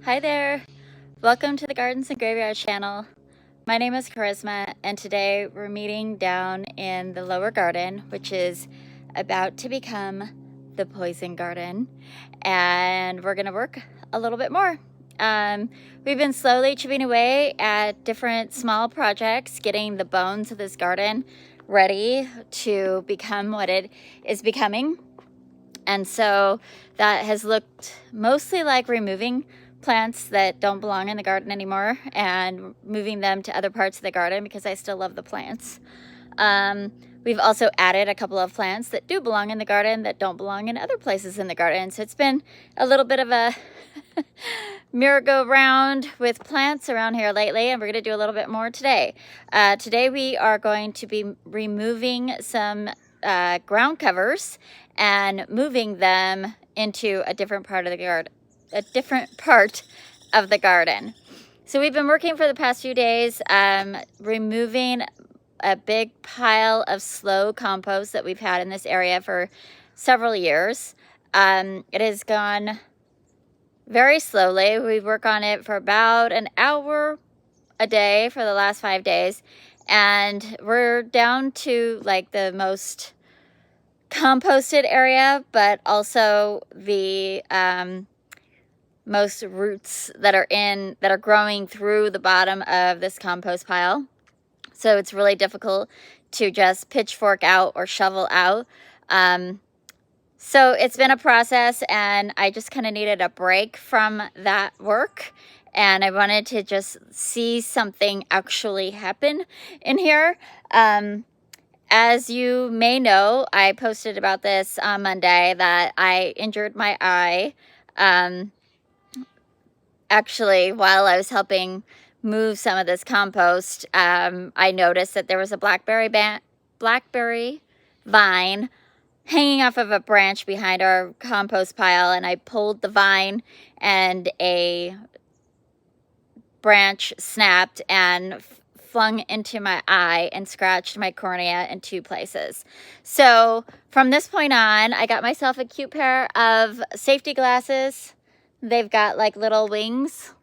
Hi there! Welcome to the Gardens and Graveyard channel. My name is Charisma, and today we're meeting down in the lower garden, which is about to become the poison garden, and we're going to work a little bit more. We've been slowly chipping away at different small projects, getting the bones of this garden ready to become what it is becoming. And so that has looked mostly like removing plants that don't belong in the garden anymore and moving them to other parts of the garden because I still love the plants. We've also added a couple of plants that do belong in the garden that don't belong in other places in the garden. So it's been a little bit of a merry-go-round with plants around here lately, and we're going to do a little bit more today. Today we are going to be removing some ground covers and moving them into a different part of the garden. So we've been working for the past few days, removing a big pile of slow compost that we've had in this area for several years. It has gone very slowly. We work on it for about an hour a day for the last 5 days, and we're down to like the most composted area, but also the most roots that are growing through the bottom of this compost pile. So it's really difficult to just pitchfork out or shovel out. So it's been a process, and I just kind of needed a break from that work, and I wanted to just see something actually happen in here. As you may know, I posted about this on Monday that I injured my eye. Actually, while I was helping move some of this compost, I noticed that there was a blackberry vine hanging off of a branch behind our compost pile, and I pulled the vine and a branch snapped and flung into my eye and scratched my cornea in 2 places. So from this point on, I got myself a cute pair of safety glasses. They've got like little wings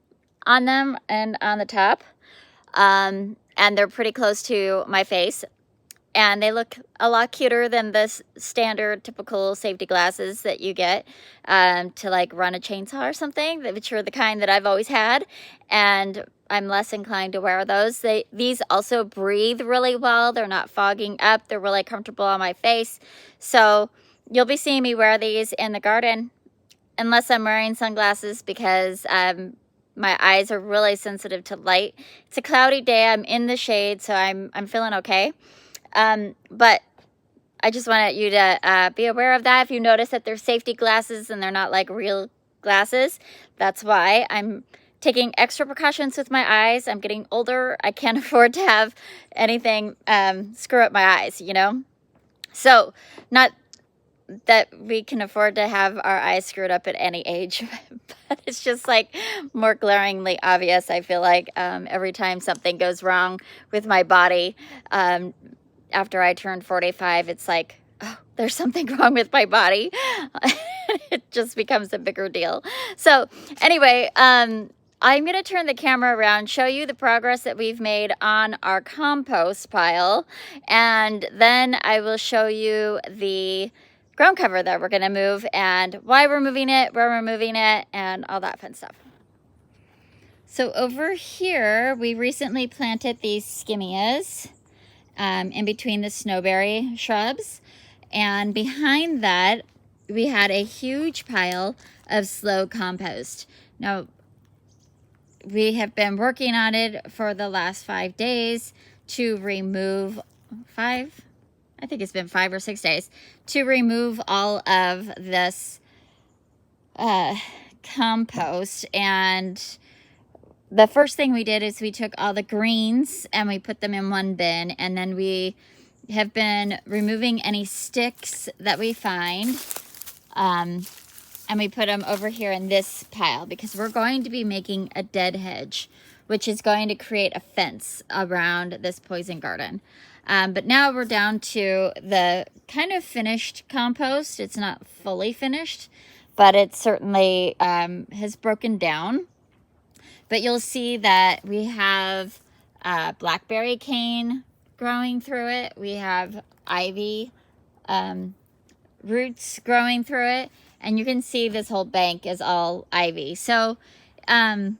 on them and on the top, and they're pretty close to my face, and they look a lot cuter than the standard typical safety glasses that you get to like run a chainsaw or something, which are the kind that I've always had, and I'm less inclined to wear those. These also breathe really well. They're not fogging up. They're really comfortable on my face. So you'll be seeing me wear these in the garden unless I'm wearing sunglasses, because my eyes are really sensitive to light. It's a cloudy day. I'm in the shade, so I'm feeling okay. But I just wanted you to be aware of that. If you notice that they're safety glasses and they're not like real glasses, that's why. I'm taking extra precautions with my eyes. I'm getting older. I can't afford to have anything screw up my eyes, you know? So not that we can afford to have our eyes screwed up at any age, but it's just like more glaringly obvious, I feel like, every time something goes wrong with my body. After I turned 45, it's like, oh, there's something wrong with my body. It just becomes a bigger deal. So anyway, I'm going to turn the camera around, show you the progress that we've made on our compost pile, and then I will show you the ground cover that we're going to move and why we're moving it, where we're moving it, and all that fun stuff. So over here, we recently planted these skimmias in between the snowberry shrubs, and behind that we had a huge pile of slow compost. Now, we have been working on it for the last 5 days to remove I think it's been 5 or 6 days to remove all of this compost. And the first thing we did is we took all the greens and we put them in one bin, and then we have been removing any sticks that we find, and we put them over here in this pile because we're going to be making a dead hedge, which is going to create a fence around this poison garden. But now we're down to the kind of finished compost. It's not fully finished, but it certainly has broken down. But you'll see that we have blackberry cane growing through it. We have ivy roots growing through it. And you can see this whole bank is all ivy. So obviously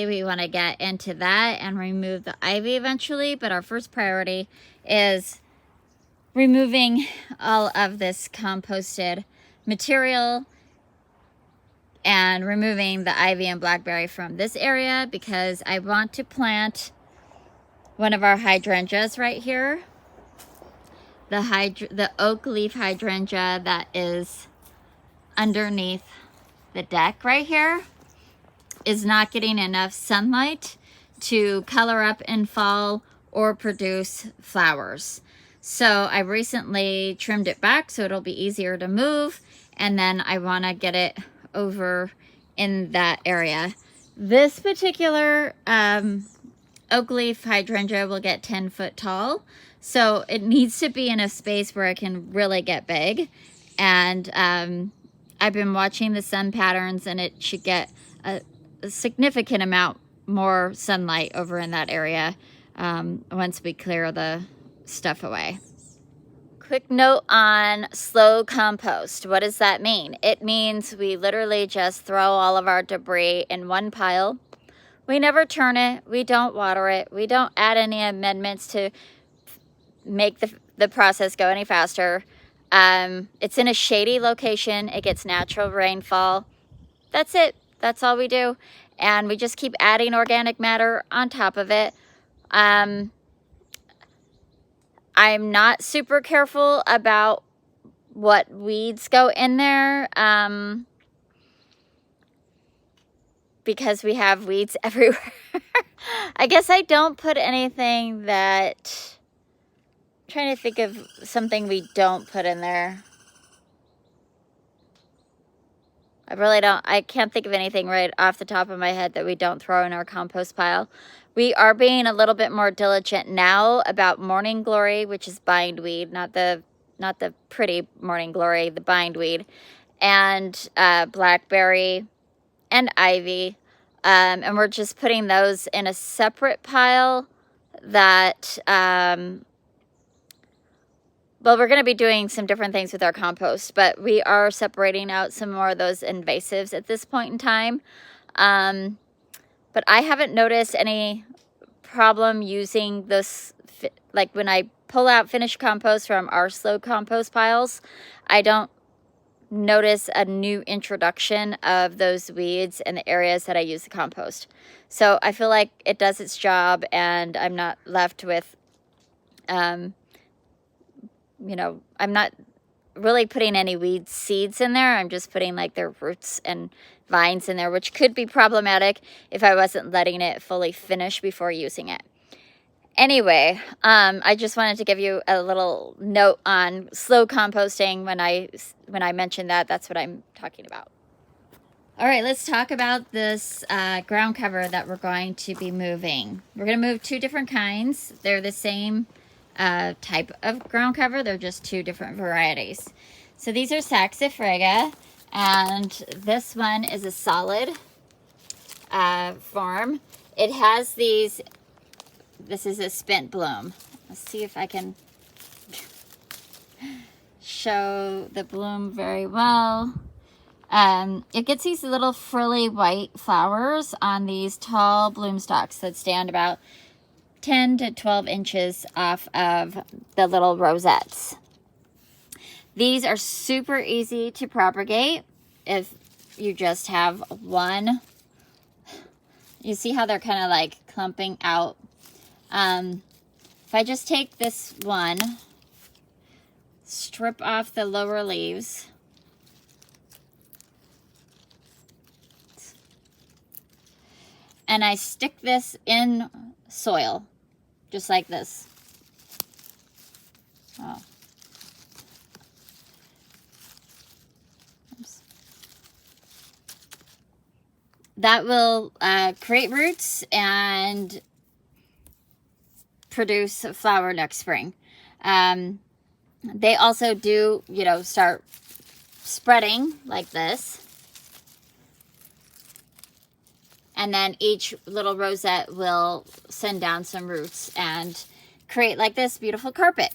we want to get into that and remove the ivy eventually. But our first priority is removing all of this composted material and removing the ivy and blackberry from this area, because I want to plant one of our hydrangeas right here. The oak leaf hydrangea that is underneath the deck right here is not getting enough sunlight to color up in fall or produce flowers. So I recently trimmed it back so it'll be easier to move, and then I want to get it over in that area. This particular oak leaf hydrangea will get 10 foot tall, so it needs to be in a space where it can really get big. And I've been watching the sun patterns, and it should get a significant amount more sunlight over in that area once we clear the stuff away. Quick note on slow compost. What does that mean? It means we literally just throw all of our debris in one pile. We never turn it. We don't water it. We don't add any amendments to make the process go any faster. It's in a shady location. It gets natural rainfall. That's it. That's all we do. And we just keep adding organic matter on top of it. I'm not super careful about what weeds go in there because we have weeds everywhere. I guess I don't put anything that... I'm trying to think of something we don't put in there. I really don't. I can't think of anything right off the top of my head that we don't throw in our compost pile. We are being a little bit more diligent now about morning glory, which is bindweed, not the pretty morning glory, the bindweed, and blackberry and ivy. And we're just putting those in a separate pile that, well, we're going to be doing some different things with our compost, but we are separating out some more of those invasives at this point in time. But I haven't noticed any problem using this, like when I pull out finished compost from our slow compost piles, I don't notice a new introduction of those weeds in the areas that I use the compost. So I feel like it does its job, and I'm not left with, you know, I'm not really putting any weed seeds in there. I'm just putting like their roots and vines in there, which could be problematic if I wasn't letting it fully finish before using it. Anyway, I just wanted to give you a little note on slow composting. When I mentioned that, that's what I'm talking about. All right, let's talk about this ground cover that we're going to be moving. We're going to move two different kinds. They're the same type of ground cover. They're just two different varieties. So these are Saxifraga, and this one is a solid form. It has these, this is a spent bloom. Let's see if I can show the bloom very well. It gets these little frilly white flowers on these tall bloom stalks that stand about 10 to 12 inches off of the little rosettes. These are super easy to propagate if you just have one. You see how they're kind of like clumping out. If I just take this one, strip off the lower leaves, and I stick this in soil, just like this. Oh. Oops. That will create roots and produce a flower next spring. They also do, you know, start spreading like this. and then each little rosette will send down some roots and create like this beautiful carpet.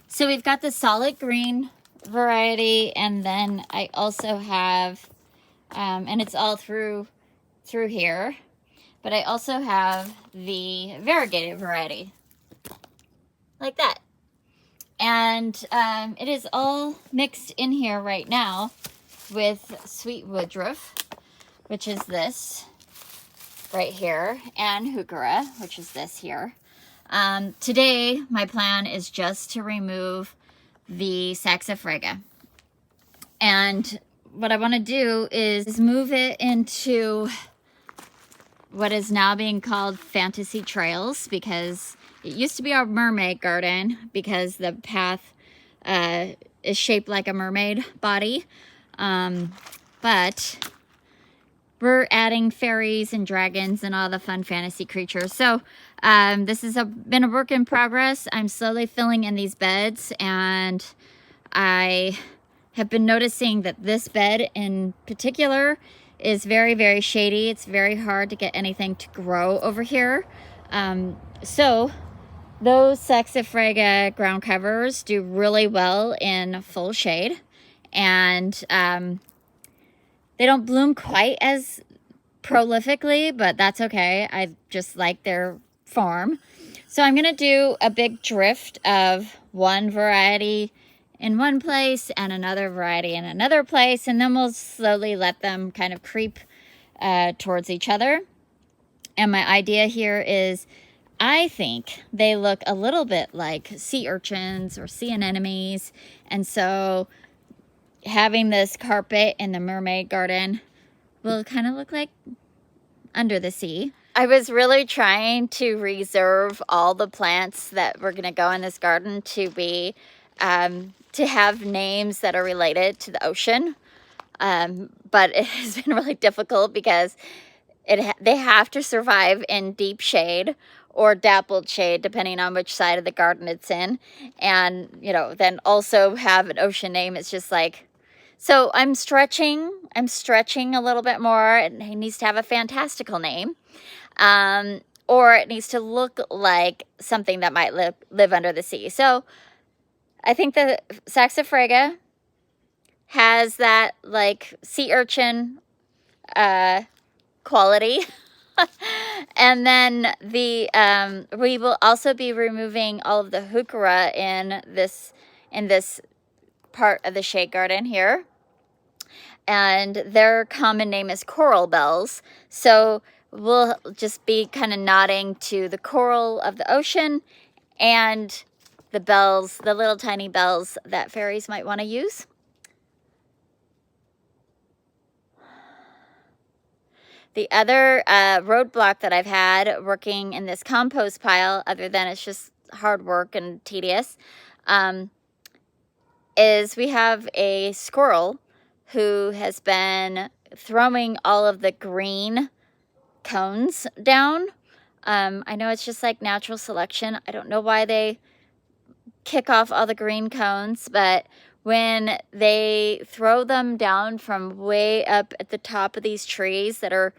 So we've got the solid green variety, and then I also have, and it's all through here, but I also have the variegated variety, like that. And it is all mixed in here right now with sweet woodruff, which is this right here, and heuchera, which is this here. Today, my plan is just to remove the Saxifraga. And what I want to do is move it into what is now being called Fantasy Trails, because it used to be our mermaid garden because the path is shaped like a mermaid body. But we're adding fairies and dragons and all the fun fantasy creatures. So this has been a work in progress. I'm slowly filling in these beds, and I have been noticing that this bed in particular is very, very shady. It's very hard to get anything to grow over here. So those Saxifraga ground covers do really well in full shade, and they don't bloom quite as prolifically, but that's okay. I just like their form. So I'm going to do a big drift of one variety in one place and another variety in another place, and then we'll slowly let them kind of creep towards each other. And my idea here is, I think they look a little bit like sea urchins or sea anemones, and so having this carpet in the mermaid garden will kind of look like under the sea. I was really trying to reserve all the plants that were going to go in this garden to be to have names that are related to the ocean, but it has been really difficult because they have to survive in deep shade or dappled shade, depending on which side of the garden it's in, and then also have an ocean name. It's just like, so I'm stretching a little bit more. It needs to have a fantastical name, or it needs to look like something that might live under the sea. So I think the Saxifraga has that like sea urchin quality. And then we will also be removing all of the heuchera in this part of the shade garden here. And their common name is coral bells. So we'll just be kind of nodding to the coral of the ocean and the bells, the little tiny bells that fairies might want to use. The other roadblock that I've had working in this compost pile, other than it's just hard work and tedious, is we have a squirrel who has been throwing all of the green cones down. I know it's just like natural selection. I don't know why they kick off all the green cones, but when they throw them down from way up at the top of these trees that are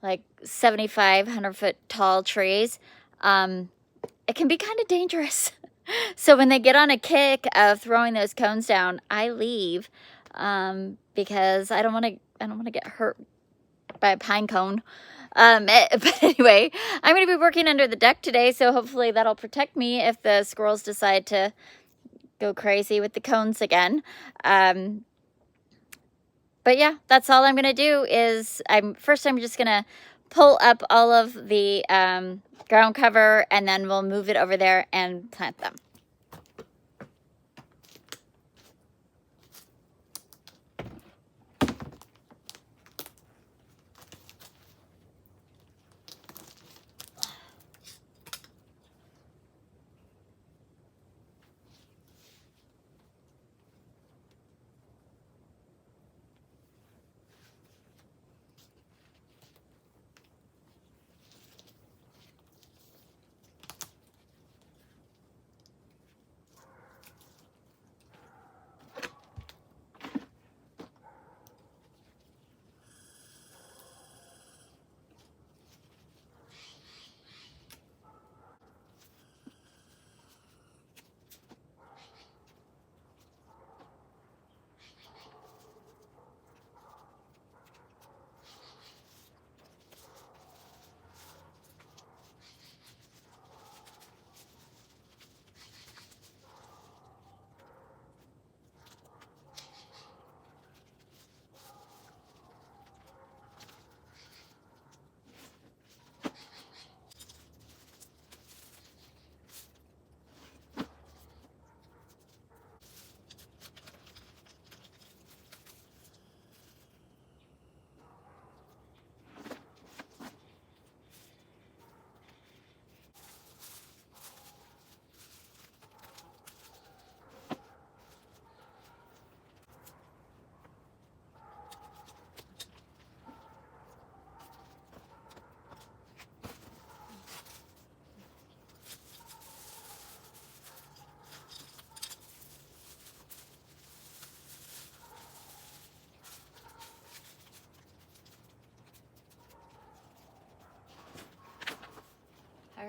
like 7,500 foot tall trees, it can be kind of dangerous. So when they get on a kick of throwing those cones down, I leave because I don't want to get hurt by a pine cone. But anyway, I'm going to be working under the deck today, so hopefully that'll protect me if the squirrels decide to go crazy with the cones again. But yeah, that's all I'm going to do is I'm just going to pull up all of the ground cover, and then we'll move it over there and plant them.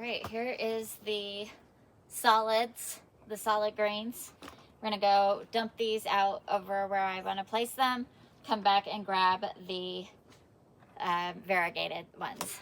right, here is the solids, the solid grains. We're gonna go dump these out over where I wanna place them, come back and grab the variegated ones.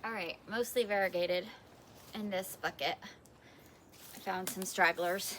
All right, mostly variegated in this bucket. I found some stragglers.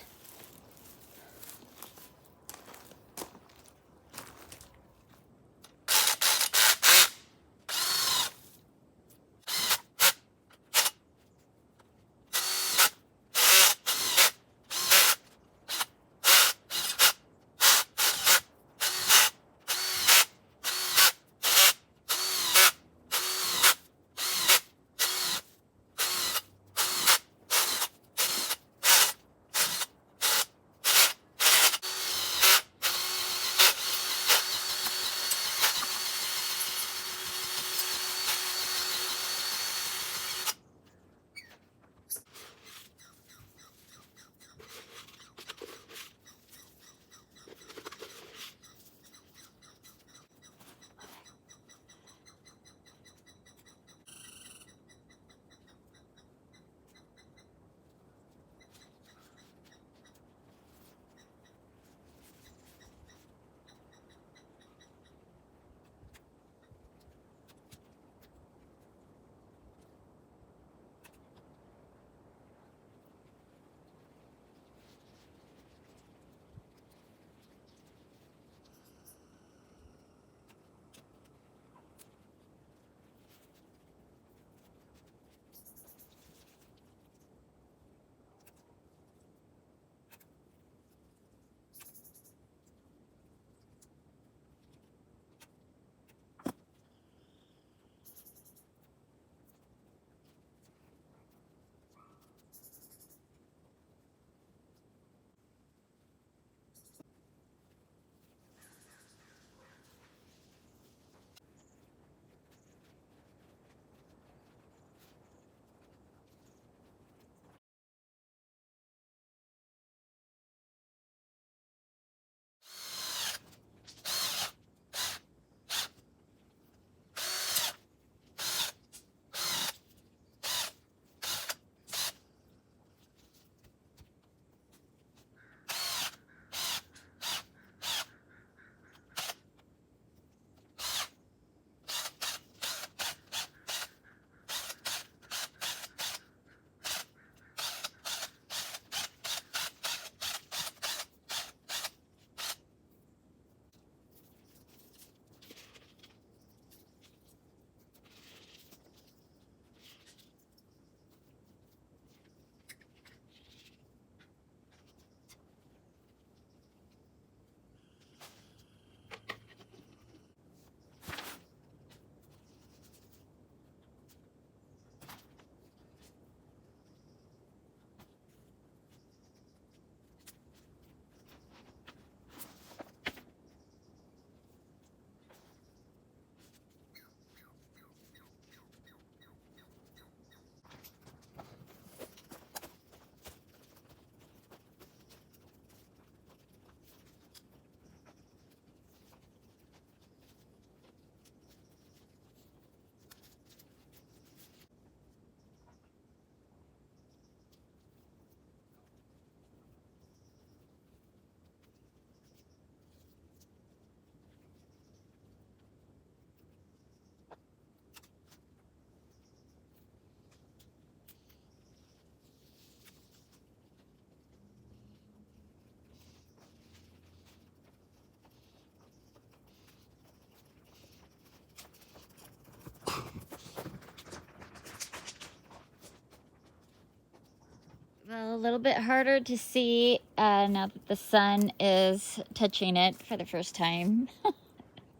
little bit harder to see now that the sun is touching it for the first time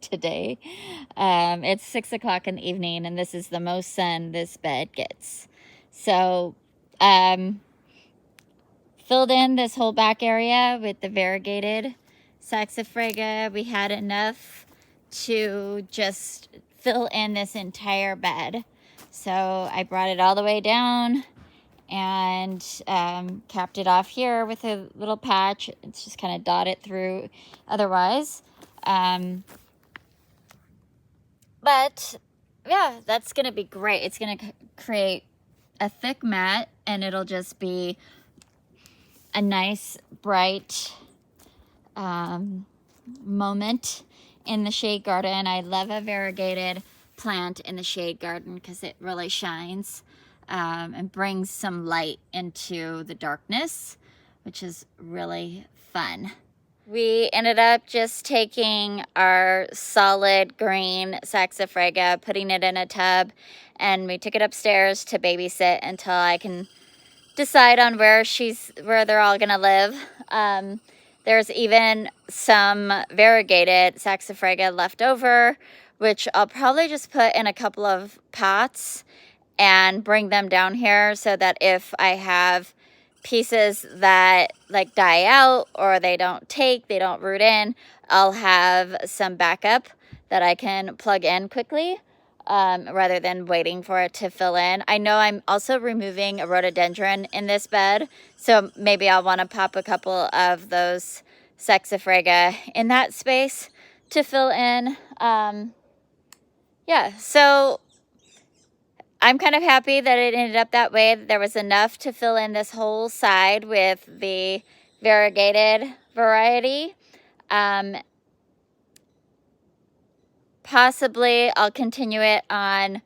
today. It's 6 o'clock in the evening, and this is the most sun this bed gets. So, filled in this whole back area with the variegated Saxifraga. We had enough to just fill in this entire bed. So I brought it all the way down and capped it off here with a little patch. It's just kind of dotted through otherwise. But yeah, that's going to be great. It's going to create a thick mat, and it'll just be a nice bright moment in the shade garden. I love a variegated plant in the shade garden because it really shines and brings some light into the darkness, which is really fun. We ended up just taking our solid green Saxifraga, putting it in a tub, and we took it upstairs to babysit until I can decide on where they're all gonna live. There's even some variegated Saxifraga left over, which I'll probably just put in a couple of pots and bring them down here so that if I have pieces that like die out or they don't root in, I'll have some backup that I can plug in quickly rather than waiting for it to fill in. I know I'm also removing a rhododendron in this bed, so maybe I'll want to pop a couple of those Saxifraga in that space to fill in. Yeah, so I'm kind of happy that it ended up that way. There was enough to fill in this whole side with the variegated variety. Possibly I'll continue it on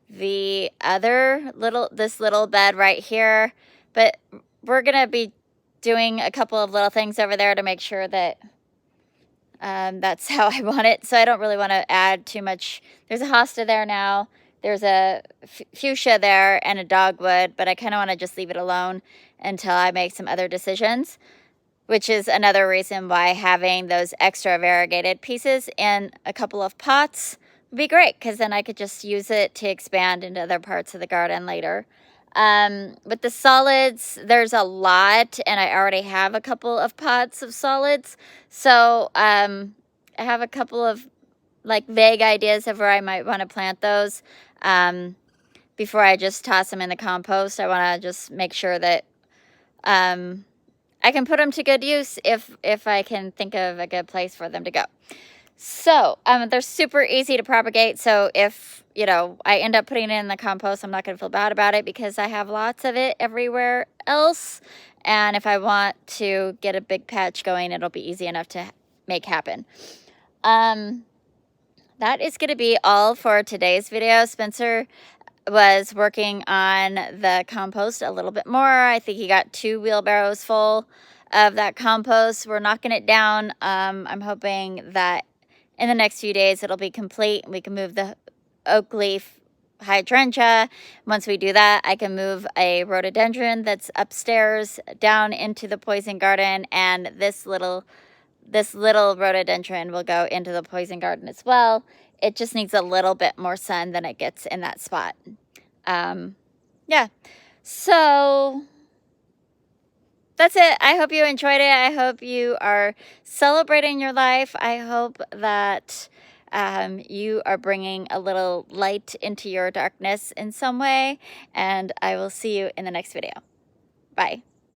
the other this little bed right here, but we're gonna be doing a couple of little things over there to make sure that that's how I want it. So I don't really want to add too much. There's a hosta there now. There's a fuchsia there and a dogwood, but I kind of want to just leave it alone until I make some other decisions, which is another reason why having those extra variegated pieces in a couple of pots would be great, because then I could just use it to expand into other parts of the garden later. With the solids, there's a lot, and I already have a couple of pots of solids. So I have a couple of like vague ideas of where I might want to plant those. Before I just toss them in the compost, I want to just make sure that I can put them to good use if I can think of a good place for them to go. So they're super easy to propagate. So if, you know, I end up putting it in the compost, I'm not going to feel bad about it because I have lots of it everywhere else. And if I want to get a big patch going, it'll be easy enough to make happen. That is going to be all for today's video. Spencer was working on the compost a little bit more. I think he got 2 wheelbarrows full of that compost. We're knocking it down. I'm hoping that in the next few days it'll be complete. We can move the oak leaf hydrangea. Once we do that, I can move a rhododendron that's upstairs down into the poison garden, and this little rhododendron will go into the poison garden as well. It just needs a little bit more sun than it gets in that spot. Yeah, so that's it. I hope you enjoyed it. I hope you are celebrating your life. I hope that you are bringing a little light into your darkness in some way, and I will see you in the next video. Bye.